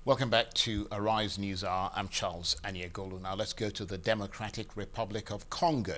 Welcome back to Arise News Hour. I'm Charles Anyegolu. Now let's go to the Democratic Republic of Congo,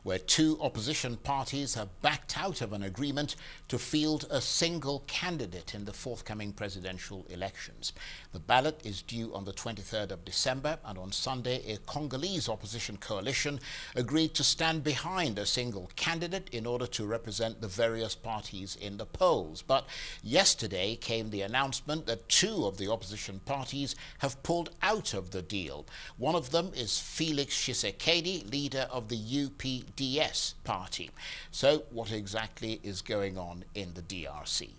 where two opposition parties have backed out of an agreement to field a single candidate in the forthcoming presidential elections. The ballot is due on the 23rd of December, and on Sunday, a Congolese opposition coalition agreed to stand behind a single candidate in order to represent the various parties in the polls. But yesterday came the announcement that two of the opposition parties have pulled out of the deal. One of them is Felix Tshisekedi, leader of the UPDS party. So what exactly is going on in the DRC?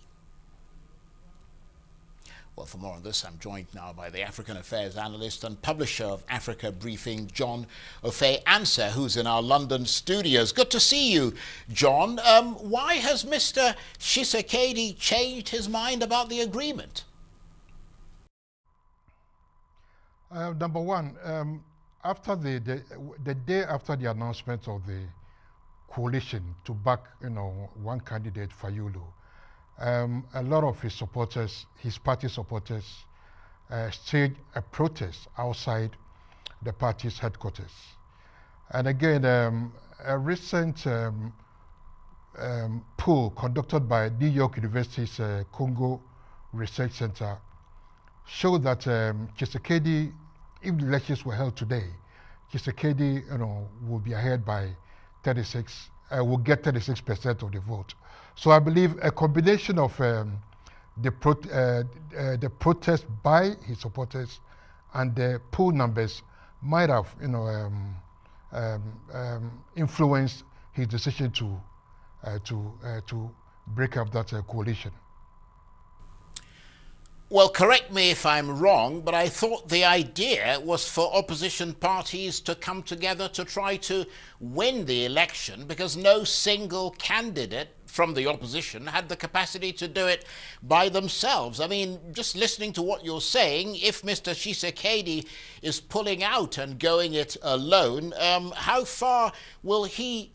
Well, for more on this, I'm joined now by the African Affairs analyst and publisher of Africa Briefing, John Ofei-Ansah, who's in our London studios. Good to see you, John. Why has Mr. Tshisekedi changed his mind about the agreement? Number one, after the day after the announcement of the coalition to back, one candidate, Fayulu, a lot of his supporters, his party supporters, staged a protest outside the party's headquarters. And again, a recent poll conducted by New York University's Congo Research Center showed that Tshisekedi, if the elections were held today, Tshisekedi, will be ahead by 36, will get 36% of the vote. So I believe a combination of the protest by his supporters and the poll numbers might have, influenced his decision to break up that coalition. Well, correct me if I'm wrong, but I thought the idea was for opposition parties to come together to try to win the election, because no single candidate from the opposition had the capacity to do it by themselves. I mean, just listening to what you're saying, if Mr. Tshisekedi is pulling out and going it alone, how far will he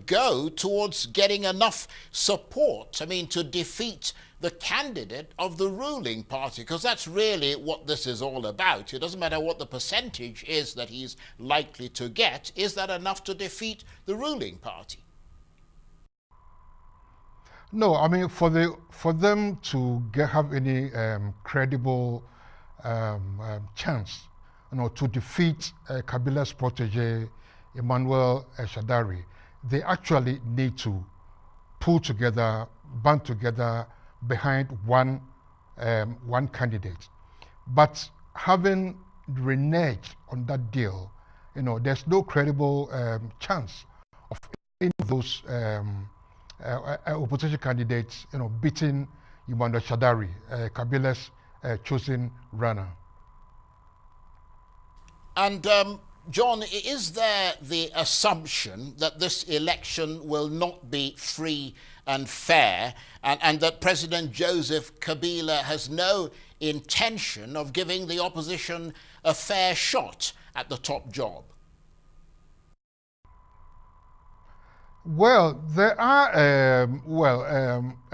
go towards getting enough support, to defeat the candidate of the ruling party? Because that's really what this is all about. It doesn't matter what the percentage is that he's likely to get. Is that enough to defeat the ruling party? No, for them to have any credible chance, to defeat Kabila's protege, Emmanuel Shadari, they actually need to pull together, band together behind one candidate. But having reneged on that deal, there's no credible chance of any of those opposition candidates, beating Emmanuel Shadari, Kabila's chosen runner. And John, is there the assumption that this election will not be free and fair, and that President Joseph Kabila has no intention of giving the opposition a fair shot at the top job? Well, there are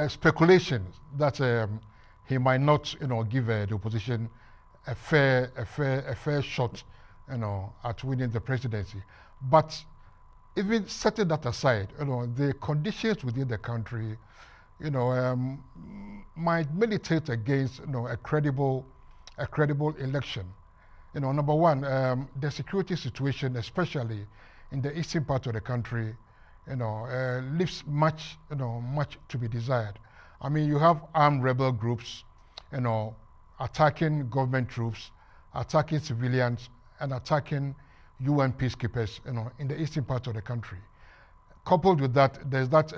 speculations that he might not, give the opposition a fair shot, at winning the presidency. But even setting that aside, the conditions within the country, might militate against, a credible election. Number one, the security situation, especially in the eastern part of the country, leaves much to be desired. You have armed rebel groups, attacking government troops, attacking civilians, and attacking UN peacekeepers, in the eastern part of the country. Coupled with that, there's that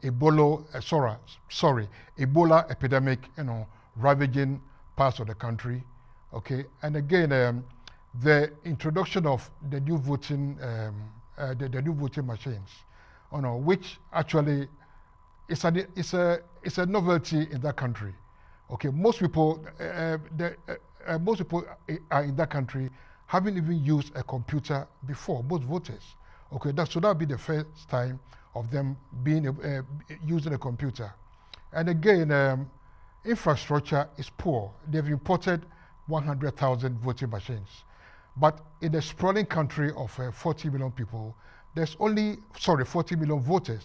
Ebola epidemic, ravaging parts of the country. Okay, and again, the introduction of the new voting, the new voting machines, which actually is a novelty in that country. Okay, most people are in that country haven't even used a computer before, most voters. Okay, so that'll be the first time of them being using a computer. And again, infrastructure is poor. They've imported 100,000 voting machines. But in a sprawling country of 40 million people, there's only, 40 million voters,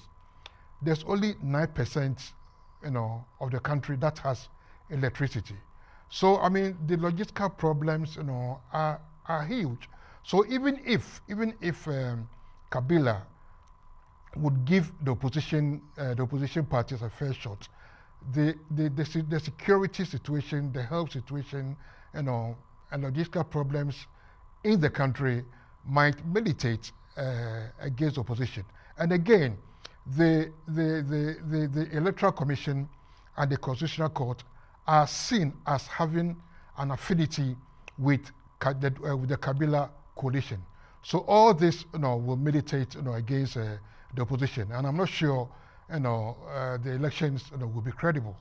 there's only 9%, of the country that has electricity. So, I mean, the logistical problems, are huge. So even if Kabila would give the opposition parties a fair shot, the security situation, the health situation, and logistical problems in the country might militate against opposition. And again, the Electoral Commission and the Constitutional Court are seen as having an affinity with the Kabila coalition. So all this, will militate, against the opposition, and I'm not sure, the elections, will be credible.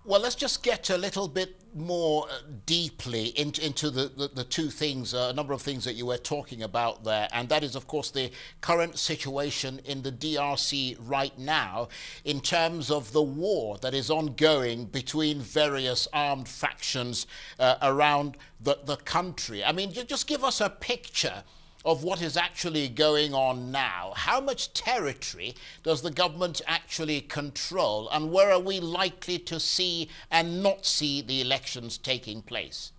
Well, let's just get a little bit more deeply into the two things, a number of things that you were talking about there, and that is, of course, the current situation in the DRC right now in terms of the war that is ongoing between various armed factions around the country. I mean, just give us a picture of what is actually going on now. How much territory does the government actually control, and where are we likely to see and not see the elections taking place?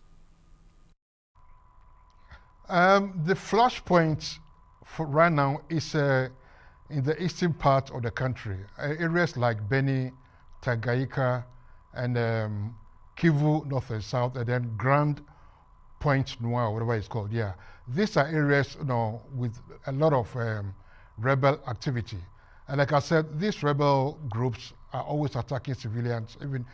The flashpoint for right now is in the eastern part of the country, areas like Beni, Tanganyika, and Kivu, north and south, and then Grand Point Noir, whatever it's called. Yeah, these are areas, with a lot of rebel activity. And like I said, these rebel groups are always attacking civilians. Even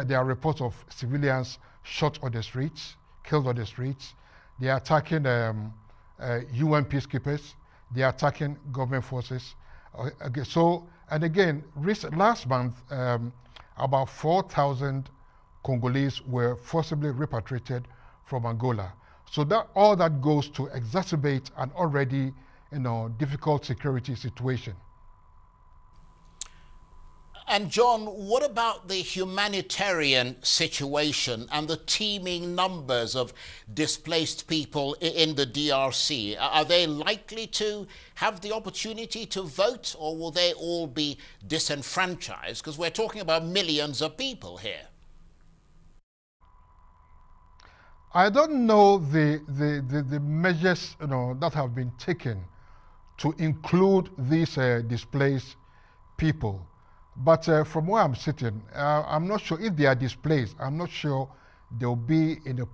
there are reports of civilians shot on the streets, killed on the streets. They are attacking UN peacekeepers. They are attacking government forces. Okay, so, and again, last month, about 4,000 Congolese were forcibly repatriated from Angola. So that all that goes to exacerbate an already, difficult security situation. And John, what about the humanitarian situation and the teeming numbers of displaced people in the DRC? Are they likely to have the opportunity to vote, or will they all be disenfranchised? Because we're talking about millions of people here. I don't know the measures, that have been taken to include these displaced people. But from where I'm sitting, I'm not sure if they are displaced. I'm not sure they'll be in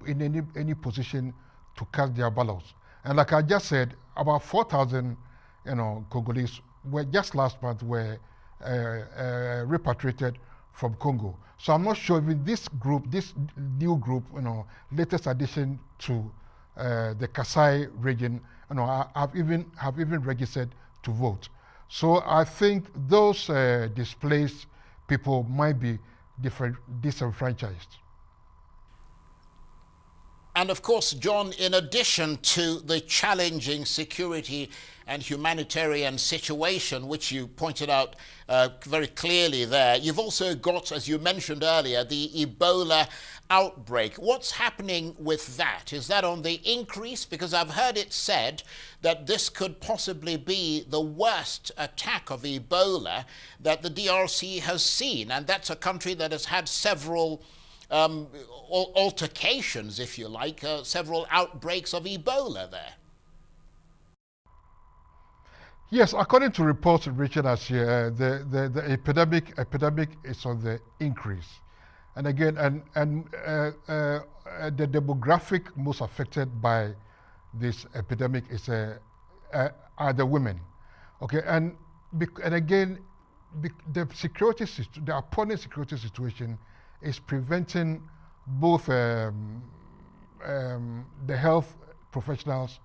any position to cast their ballots. And like I just said, about 4,000, Congolese were just last month were repatriated from Congo. So I'm not sure if this new group, latest addition to the Kasai region, have even registered to vote. So I think those displaced people might be disenfranchised. And of course, John, in addition to the challenging security and humanitarian situation, which you pointed out very clearly there, you've also got, as you mentioned earlier, the Ebola outbreak. What's happening with that? Is that on the increase? Because I've heard it said that this could possibly be the worst attack of Ebola that the DRC has seen. And that's a country that has had several altercations, if you like, several outbreaks of Ebola there. Yes, according to reports, Richard, as the epidemic is on the increase, and again, the demographic most affected by this epidemic is are the women. Okay, and again, the appalling security situation is preventing both the health professionals,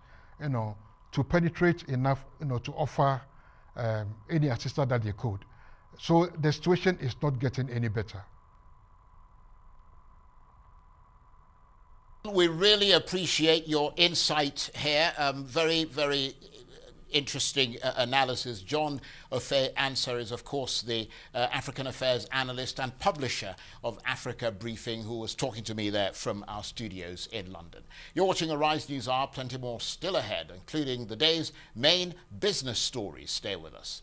to penetrate enough, to offer any assistance that they could. So the situation is not getting any better. We really appreciate your insight here. Very, very interesting analysis. John Ofe-Ansah is, of course, the African Affairs analyst and publisher of Africa Briefing, who was talking to me there from our studios in London. You're watching Arise News Hour. Plenty more still ahead, including the day's main business stories. Stay with us.